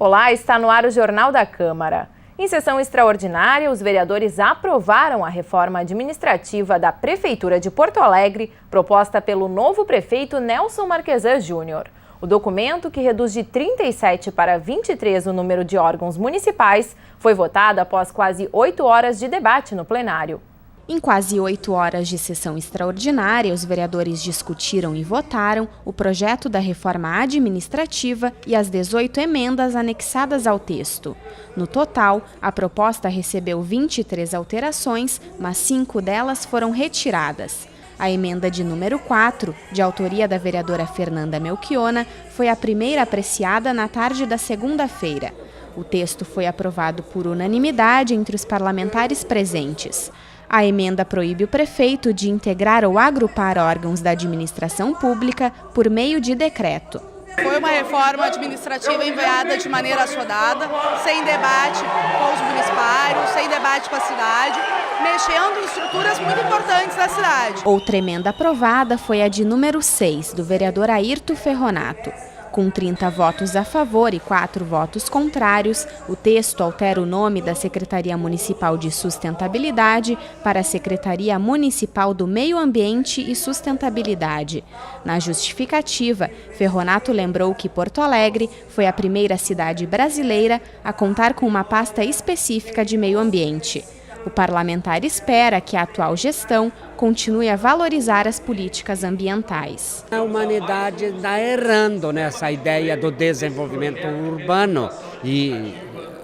Olá, está no ar o Jornal da Câmara. Em sessão extraordinária, os vereadores aprovaram a reforma administrativa da Prefeitura de Porto Alegre, proposta pelo novo prefeito Nelson Marquesan Júnior. O documento, que reduz de 37 para 23 o número de órgãos municipais, foi votado após quase 8 horas de debate no plenário. Em quase 8 horas de sessão extraordinária, os vereadores discutiram e votaram o projeto da reforma administrativa e as 18 emendas anexadas ao texto. No total, a proposta recebeu 23 alterações, mas 5 delas foram retiradas. A emenda de número 4, de autoria da vereadora Fernanda Melchiona, foi a primeira apreciada na tarde da segunda-feira. O texto foi aprovado por unanimidade entre os parlamentares presentes. A emenda proíbe o prefeito de integrar ou agrupar órgãos da administração pública por meio de decreto. Foi uma reforma administrativa enviada de maneira assodada, sem debate com os municipários, sem debate com a cidade, mexendo em estruturas muito importantes da cidade. Outra emenda aprovada foi a de número 6, do vereador Ayrton Ferronato. Com 30 votos a favor e 4 votos contrários, o texto altera o nome da Secretaria Municipal de Sustentabilidade para a Secretaria Municipal do Meio Ambiente e Sustentabilidade. Na justificativa, Ferronato lembrou que Porto Alegre foi a primeira cidade brasileira a contar com uma pasta específica de meio ambiente. O parlamentar espera que a atual gestão continue a valorizar as políticas ambientais. A humanidade está errando nessa ideia do desenvolvimento urbano e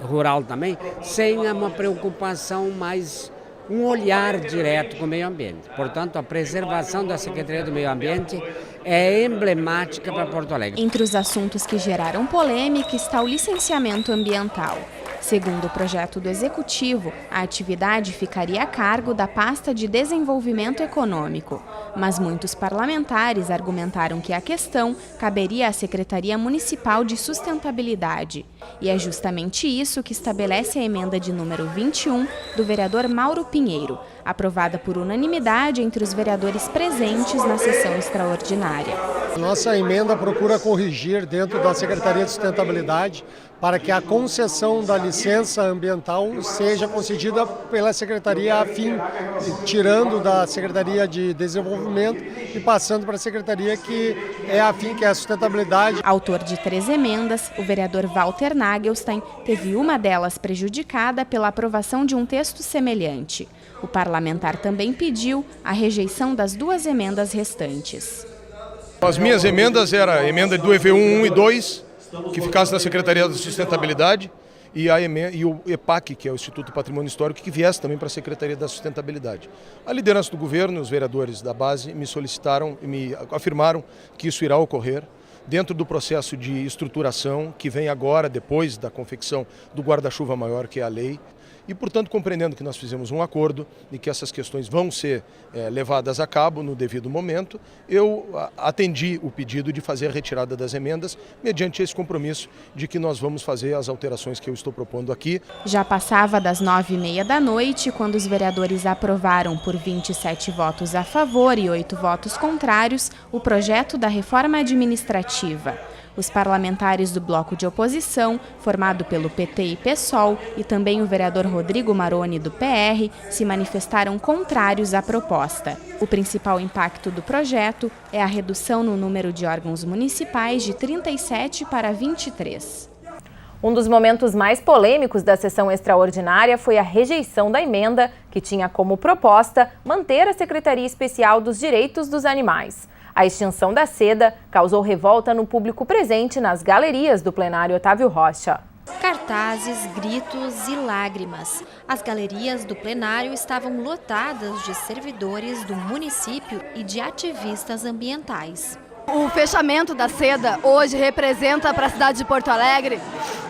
rural também, sem uma preocupação mais, um olhar direto com o meio ambiente. Portanto, a preservação da Secretaria do Meio Ambiente é emblemática para Porto Alegre. Entre os assuntos que geraram polêmica está o licenciamento ambiental. Segundo o projeto do Executivo, a atividade ficaria a cargo da pasta de Desenvolvimento Econômico, mas muitos parlamentares argumentaram que a questão caberia à Secretaria Municipal de Sustentabilidade. E é justamente isso que estabelece a emenda de número 21 do vereador Mauro Pinheiro, aprovada por unanimidade entre os vereadores presentes na sessão extraordinária. Nossa emenda procura corrigir dentro da Secretaria de Sustentabilidade para que a concessão da licença ambiental seja concedida pela Secretaria afim, tirando da Secretaria de Desenvolvimento e passando para a Secretaria que é afim, que é a sustentabilidade. Autor de 3 emendas, o vereador Walter Nagelstein teve uma delas prejudicada pela aprovação de um texto semelhante. O parlamentar também pediu a rejeição das 2 emendas restantes. As minhas emendas eram a emenda do EV1 1 e 2, que ficasse na Secretaria da Sustentabilidade, e o EPAC, que é o Instituto Patrimônio Histórico, que viesse também para a Secretaria da Sustentabilidade. A liderança do governo, os vereadores da base, me solicitaram e me afirmaram que isso irá ocorrer dentro do processo de estruturação que vem agora, depois da confecção do guarda-chuva maior, que é a lei. E, portanto, compreendendo que nós fizemos um acordo e que essas questões vão ser levadas a cabo no devido momento, eu atendi o pedido de fazer a retirada das emendas, mediante esse compromisso de que nós vamos fazer as alterações que eu estou propondo aqui. Já passava das 9h30 da noite, quando os vereadores aprovaram por 27 votos a favor e 8 votos contrários o projeto da reforma administrativa. Os parlamentares do bloco de oposição, formado pelo PT e PSOL, e também o vereador Rodrigo Maroni, do PR, se manifestaram contrários à proposta. O principal impacto do projeto é a redução no número de órgãos municipais de 37 para 23. Um dos momentos mais polêmicos da sessão extraordinária foi a rejeição da emenda, que tinha como proposta manter a Secretaria Especial dos Direitos dos Animais. A extinção da seda causou revolta no público presente nas galerias do plenário Otávio Rocha. Cartazes, gritos e lágrimas. As galerias do plenário estavam lotadas de servidores do município e de ativistas ambientais. O fechamento da seda hoje representa para a cidade de Porto Alegre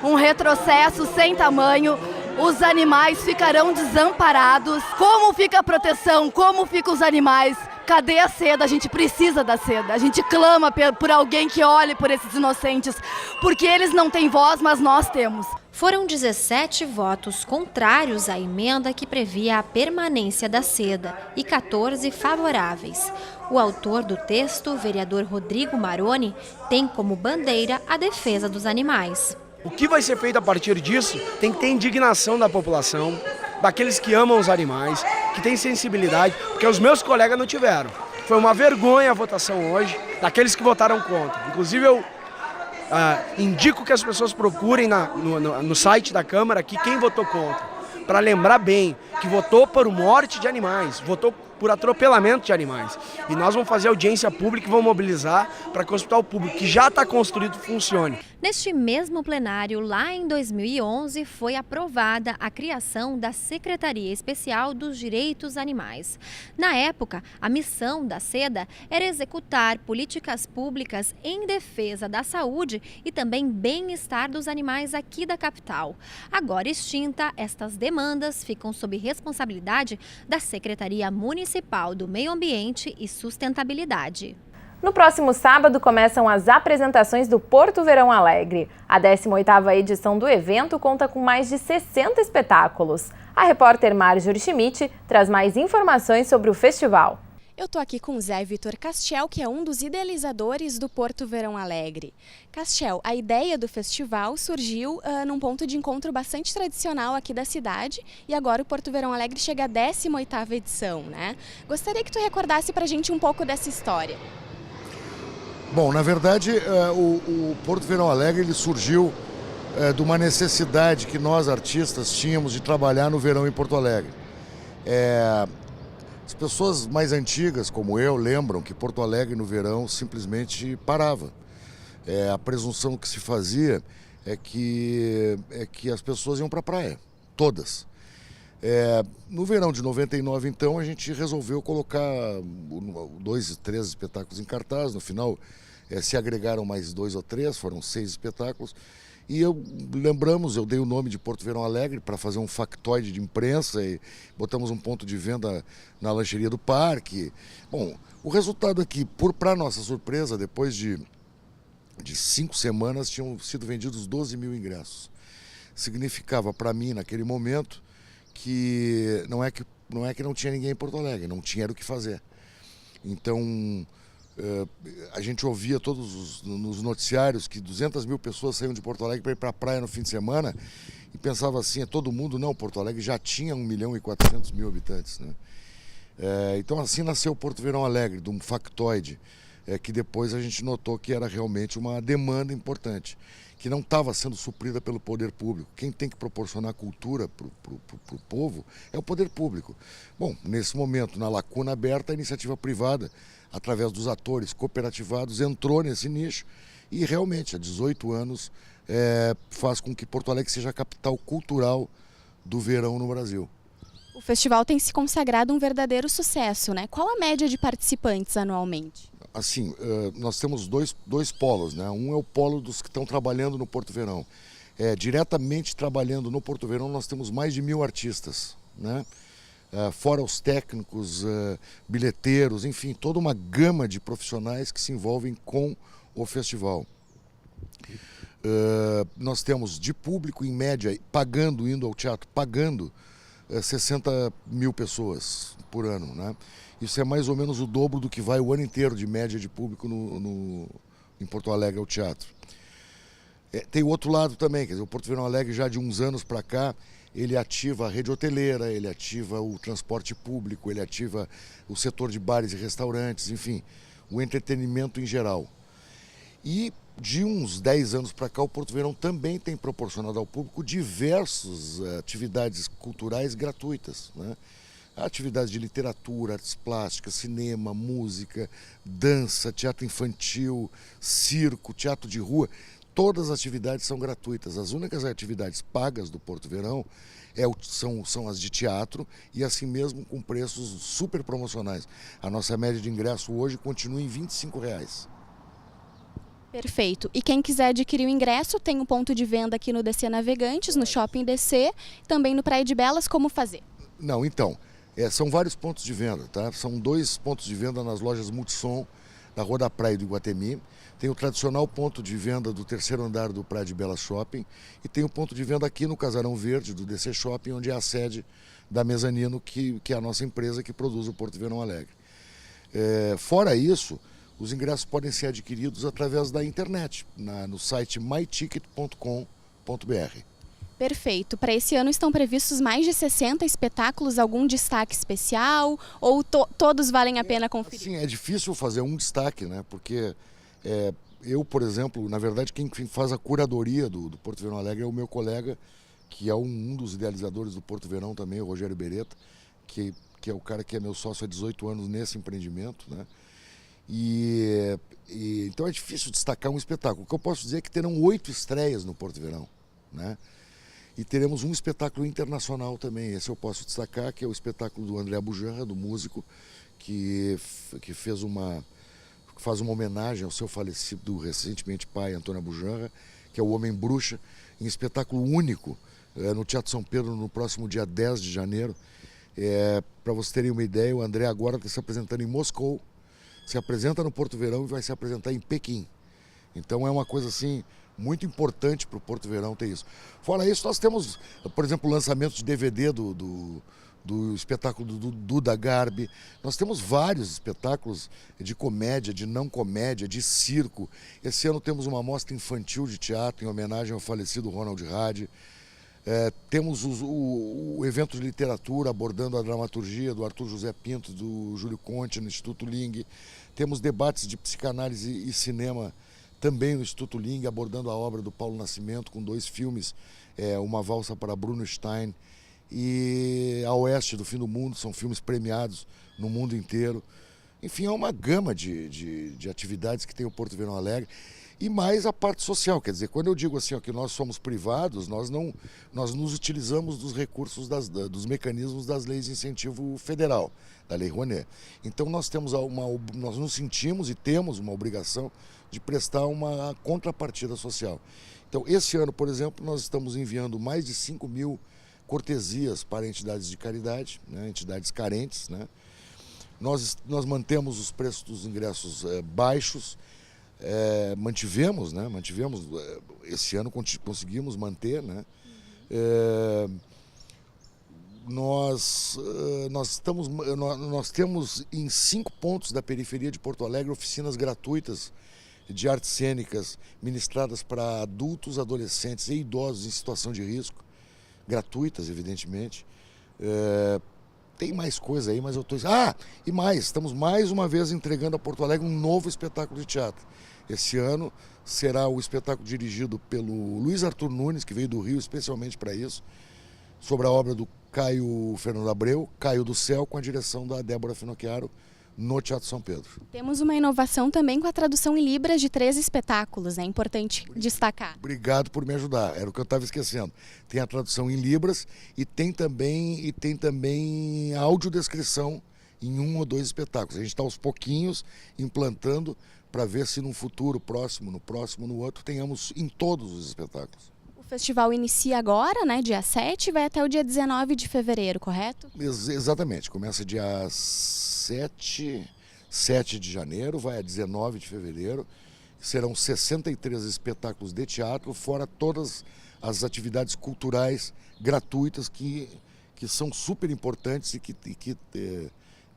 um retrocesso sem tamanho. Os animais ficarão desamparados. Como fica a proteção? Como ficam os animais? Cadê a seda? A gente precisa da seda. A gente clama por alguém que olhe por esses inocentes, porque eles não têm voz, mas nós temos. Foram 17 votos contrários à emenda que previa a permanência da seda e 14 favoráveis. O autor do texto, o vereador Rodrigo Maroni, tem como bandeira a defesa dos animais. O que vai ser feito a partir disso tem que ter indignação da população, daqueles que amam os animais, que têm sensibilidade, porque os meus colegas não tiveram. Foi uma vergonha a votação hoje, daqueles que votaram contra. Inclusive eu indico que as pessoas procurem no site da Câmara aqui quem votou contra, para lembrar bem que votou por morte de animais, votou por atropelamento de animais. E nós vamos fazer audiência pública e vamos mobilizar para que o hospital público, que já está construído, funcione. Neste mesmo plenário, lá em 2011, foi aprovada a criação da Secretaria Especial dos Direitos Animais. Na época, a missão da SEDA era executar políticas públicas em defesa da saúde e também bem-estar dos animais aqui da capital. Agora extinta, estas demandas ficam sob responsabilidade da Secretaria Municipal do Meio Ambiente e Sustentabilidade. No próximo sábado começam as apresentações do Porto Verão Alegre. A 18ª edição do evento conta com mais de 60 espetáculos. A repórter Marjorie Schmidt traz mais informações sobre o festival. Eu estou aqui com o Zé Vitor Castiel, que é um dos idealizadores do Porto Verão Alegre. Castiel, a ideia do festival surgiu num ponto de encontro bastante tradicional aqui da cidade e agora o Porto Verão Alegre chega à 18ª edição, né? Gostaria que tu recordasse para a gente um pouco dessa história. Bom, na verdade, o Porto Verão Alegre ele surgiu de uma necessidade que nós, artistas, tínhamos de trabalhar no verão em Porto Alegre. As pessoas mais antigas, como eu, lembram que Porto Alegre no verão simplesmente parava. A presunção que se fazia é que as pessoas iam para a praia, todas. No verão de 99, então, a gente resolveu colocar 2, 3 espetáculos em cartaz. No final, se agregaram mais 2 ou 3, foram 6 espetáculos. E eu dei o nome de Porto Verão Alegre para fazer um factoide de imprensa e botamos um ponto de venda na lancheria do parque. Bom, o resultado é que, para nossa surpresa, depois de 5 semanas, tinham sido vendidos 12 mil ingressos. Significava para mim, naquele momento, que não é que não tinha ninguém em Porto Alegre, não tinha o que fazer. Então, a gente ouvia nos noticiários que 200 mil pessoas saíam de Porto Alegre para ir para a praia no fim de semana e pensava assim, todo mundo? Não, Porto Alegre já tinha 1.400.000 habitantes, né? Então assim nasceu o Porto Verão Alegre, de um factoide, que depois a gente notou que era realmente uma demanda importante, que não estava sendo suprida pelo poder público. Quem tem que proporcionar cultura para o povo é o poder público. Bom, nesse momento, na lacuna aberta, a iniciativa privada, através dos atores cooperativados, entrou nesse nicho e realmente, há 18 anos, faz com que Porto Alegre seja a capital cultural do verão no Brasil. O festival tem se consagrado um verdadeiro sucesso, né? Qual a média de participantes anualmente? Assim, nós temos dois polos, né? Um é o polo dos que estão trabalhando no Porto Verão. Diretamente trabalhando no Porto Verão, nós temos mais de 1.000 artistas, né? Fora os técnicos, bilheteiros, enfim, toda uma gama de profissionais que se envolvem com o festival. Nós temos de público, em média, indo ao teatro, pagando 60 mil pessoas por ano, né? Isso é mais ou menos o dobro do que vai o ano inteiro de média de público em Porto Alegre ao teatro. Tem o outro lado também, quer dizer, o Porto Verão Alegre já de uns anos para cá, ele ativa a rede hoteleira, ele ativa o transporte público, ele ativa o setor de bares e restaurantes, enfim, o entretenimento em geral. E de uns 10 anos para cá, o Porto Verão também tem proporcionado ao público diversas atividades culturais gratuitas, né? Atividades de literatura, artes plásticas, cinema, música, dança, teatro infantil, circo, teatro de rua. Todas as atividades são gratuitas. As únicas atividades pagas do Porto Verão são as de teatro e assim mesmo com preços super promocionais. A nossa média de ingresso hoje continua em R$ 25,00. Perfeito. E quem quiser adquirir o ingresso, tem um ponto de venda aqui no DC Navegantes, no Shopping DC, também no Praia de Belas. Como fazer? Não, então, são vários pontos de venda, tá? São 2 pontos de venda nas lojas Multissom, na Rua da Praia do Iguatemi. Tem o tradicional ponto de venda do 3º andar do Praia de Belas Shopping e tem o ponto de venda aqui no Casarão Verde do DC Shopping, onde é a sede da Mezanino, que é a nossa empresa que produz o Porto Verão Alegre. Fora isso, os ingressos podem ser adquiridos através da internet, no site myticket.com.br. Perfeito. Para esse ano estão previstos mais de 60 espetáculos, algum destaque especial ou todos valem a pena conferir? Sim, é difícil fazer um destaque, né? Porque eu, por exemplo, na verdade quem faz a curadoria do Porto Verão Alegre é o meu colega, que é um dos idealizadores do Porto Verão também, o Rogério Beretta, que é o cara que é meu sócio há 18 anos nesse empreendimento, né? Então é difícil destacar um espetáculo. O que eu posso dizer é que terão 8 estreias no Porto Verão, né? E teremos um espetáculo internacional também. Esse eu posso destacar, que é o espetáculo do André Bujanra, do músico, que faz uma homenagem ao seu falecido recentemente pai, Antônio Bujanra, que é o Homem Bruxa, em espetáculo único, no Teatro São Pedro, no próximo dia 10 de janeiro. Para vocês terem uma ideia, o André agora está se apresentando em Moscou, se apresenta no Porto Verão e vai se apresentar em Pequim. Então é uma coisa assim muito importante para o Porto Verão ter isso. Fora isso, nós temos, por exemplo, o lançamento de DVD do espetáculo do Duda Garbi. Nós temos vários espetáculos de comédia, de não comédia, de circo. Esse ano temos uma mostra infantil de teatro em homenagem ao falecido Ronald Hadi. Temos o evento de literatura abordando a dramaturgia do Arthur José Pinto, do Júlio Conte no Instituto Ling. Temos debates de psicanálise e cinema também no Instituto Ling, abordando a obra do Paulo Nascimento, com 2 filmes, Uma Valsa para Bruno Stein e A Oeste do Fim do Mundo, são filmes premiados no mundo inteiro. Enfim, é uma gama de atividades que tem o Porto Verão Alegre. E mais a parte social, quer dizer, quando eu digo assim, que nós somos privados, nós nos utilizamos dos recursos, dos mecanismos das leis de incentivo federal, da Lei Rouanet. Então nós nos sentimos e temos uma obrigação de prestar uma contrapartida social. Então esse ano, por exemplo, nós estamos enviando mais de 5.000 cortesias para entidades de caridade, né, entidades carentes, né? Nós mantemos os preços dos ingressos baixos. Mantivemos, esse ano conseguimos manter, né? Nós temos em 5 pontos da periferia de Porto Alegre oficinas gratuitas de artes cênicas ministradas para adultos, adolescentes e idosos em situação de risco, gratuitas, evidentemente. Tem mais coisa aí, mas eu estou... e mais, estamos mais uma vez entregando a Porto Alegre um novo espetáculo de teatro. Esse ano será o espetáculo dirigido pelo Luiz Arthur Nunes, que veio do Rio especialmente para isso, sobre a obra do Caio Fernando Abreu, Caio do Céu, com a direção da Débora Finocchiaro, no Teatro São Pedro. Temos uma inovação também com a tradução em Libras de 3 espetáculos, é importante destacar. Obrigado por me ajudar, era o que eu estava esquecendo. Tem a tradução em Libras e tem também a audiodescrição em 1 ou 2 espetáculos. A gente está aos pouquinhos implantando para ver se no futuro próximo, no outro, tenhamos em todos os espetáculos. O festival inicia agora, né, dia 7, e vai até o dia 19 de fevereiro, correto? Exatamente, começa dia 7 de janeiro, vai a 19 de fevereiro. Serão 63 espetáculos de teatro, fora todas as atividades culturais gratuitas que são super importantes e que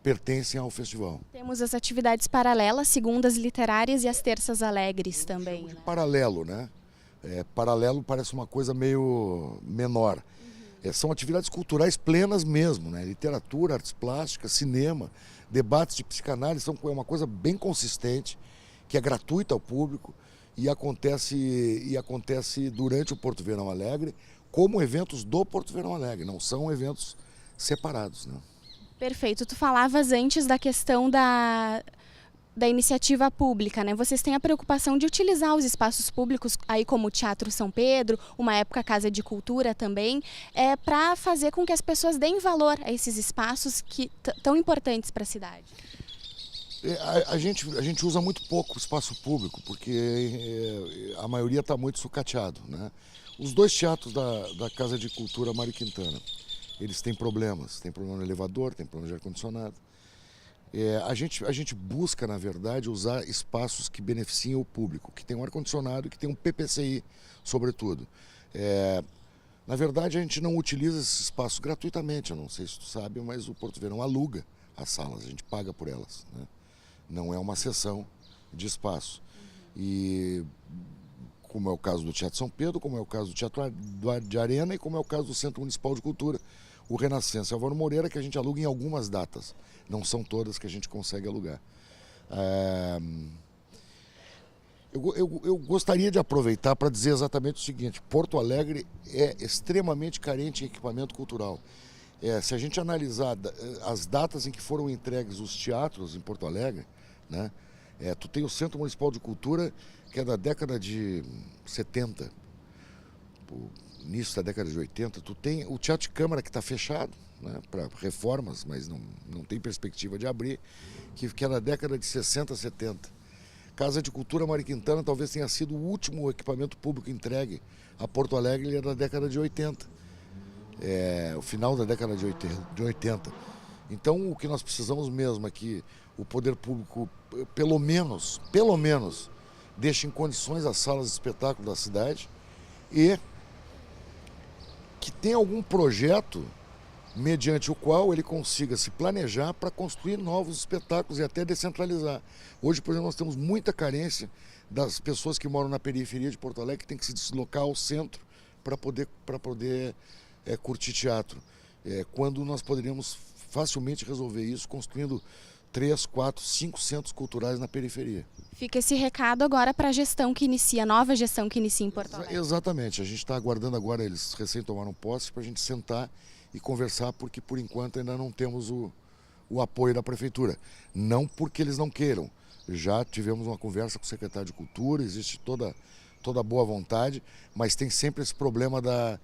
pertencem ao festival. Temos as atividades paralelas, segundas literárias e as terças alegres também. Né? Paralelo, né? Paralelo parece uma coisa meio menor. São atividades culturais plenas mesmo, né? Literatura, artes plásticas, cinema, debates de psicanálise, é uma coisa bem consistente, que é gratuita ao público e acontece durante o Porto Verão Alegre, como eventos do Porto Verão Alegre, não são eventos separados, né? Perfeito. Tu falavas antes da questão da iniciativa pública, né? Vocês têm a preocupação de utilizar os espaços públicos, aí como o Teatro São Pedro, uma época Casa de Cultura também, para fazer com que as pessoas deem valor a esses espaços que tão importantes para a cidade. A gente usa muito pouco o espaço público, porque a maioria está muito sucateado, né? Os 2 teatros da Casa de Cultura Mário Quintana, eles têm problemas. Tem problema no elevador, tem problema de ar-condicionado. A gente busca, na verdade, usar espaços que beneficiem o público, que tem um ar-condicionado e que tem um PPCI, sobretudo. Na verdade, a gente não utiliza esses espaços gratuitamente, eu não sei se tu sabe, mas o Porto Verão aluga as salas, a gente paga por elas, né? Não é uma cessão de espaço. E como é o caso do Teatro São Pedro, como é o caso do Teatro de Arena e como é o caso do Centro Municipal de Cultura, o Renascença Álvaro Moreira, que a gente aluga em algumas datas. Não são todas que a gente consegue alugar. Eu gostaria de aproveitar para dizer exatamente o seguinte: Porto Alegre é extremamente carente em equipamento cultural. Se a gente analisar as datas em que foram entregues os teatros em Porto Alegre, né, tu tem o Centro Municipal de Cultura, que é da década de 70, início da década de 80, tu tem o Teatro de Câmara, que está fechado, né, para reformas, mas não tem perspectiva de abrir, que é da década de 60, 70. Casa de Cultura Mário Quintana talvez tenha sido o último equipamento público entregue a Porto Alegre, ele é da década de 80, o final da década de 80. Então, o que nós precisamos mesmo é que o poder público, pelo menos, deixe em condições as salas de espetáculo da cidade e que tenha algum projeto mediante o qual ele consiga se planejar para construir novos espetáculos e até descentralizar. Hoje, por exemplo, nós temos muita carência das pessoas que moram na periferia de Porto Alegre, que tem que se deslocar ao centro para poder curtir teatro. Quando nós poderíamos facilmente resolver isso construindo 3, 4, 5 centros culturais na periferia. Fica esse recado agora para a nova gestão que inicia em Porto Alegre. Exatamente, a gente está aguardando agora, eles recém tomaram posse, para a gente sentar e conversar, porque por enquanto ainda não temos o apoio da prefeitura. Não porque eles não queiram, já tivemos uma conversa com o secretário de Cultura, existe toda boa vontade, mas tem sempre esse problema da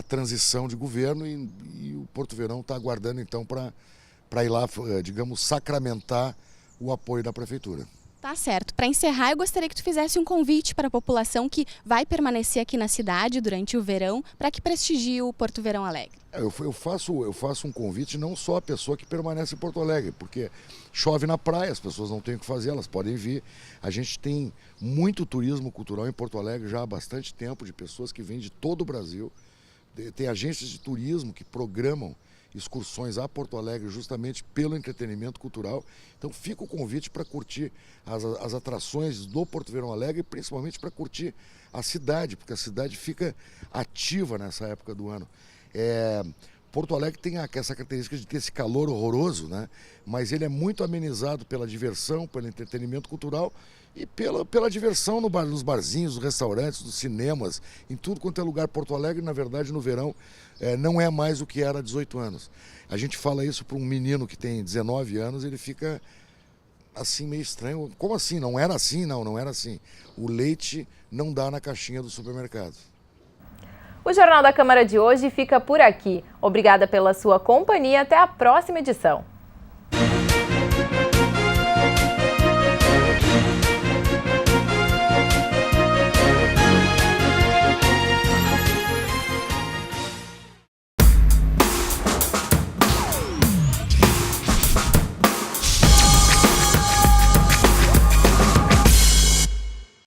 transição de governo e o Porto Verão está aguardando então para ir lá, digamos, sacramentar o apoio da prefeitura. Tá certo. Para encerrar, eu gostaria que tu fizesse um convite para a população que vai permanecer aqui na cidade durante o verão, para que prestigie o Porto Verão Alegre. Eu faço um convite não só à pessoa que permanece em Porto Alegre, porque chove na praia, as pessoas não têm o que fazer, elas podem vir. A gente tem muito turismo cultural em Porto Alegre já há bastante tempo, de pessoas que vêm de todo o Brasil. Tem agências de turismo que programam excursões a Porto Alegre justamente pelo entretenimento cultural. Então fica o convite para curtir as atrações do Porto Verão Alegre, principalmente para curtir a cidade, porque a cidade fica ativa nessa época do ano. Porto Alegre tem essa característica de ter esse calor horroroso, né? Mas ele é muito amenizado pela diversão, pelo entretenimento cultural e pela diversão nos barzinhos, nos restaurantes, nos cinemas, em tudo quanto é lugar. Porto Alegre, na verdade, no verão, não é mais o que era há 18 anos. A gente fala isso para um menino que tem 19 anos, ele fica assim meio estranho. Como assim? Não era assim? Não era assim. O leite não dá na caixinha do supermercado. O Jornal da Câmara de hoje fica por aqui. Obrigada pela sua companhia. Até a próxima edição.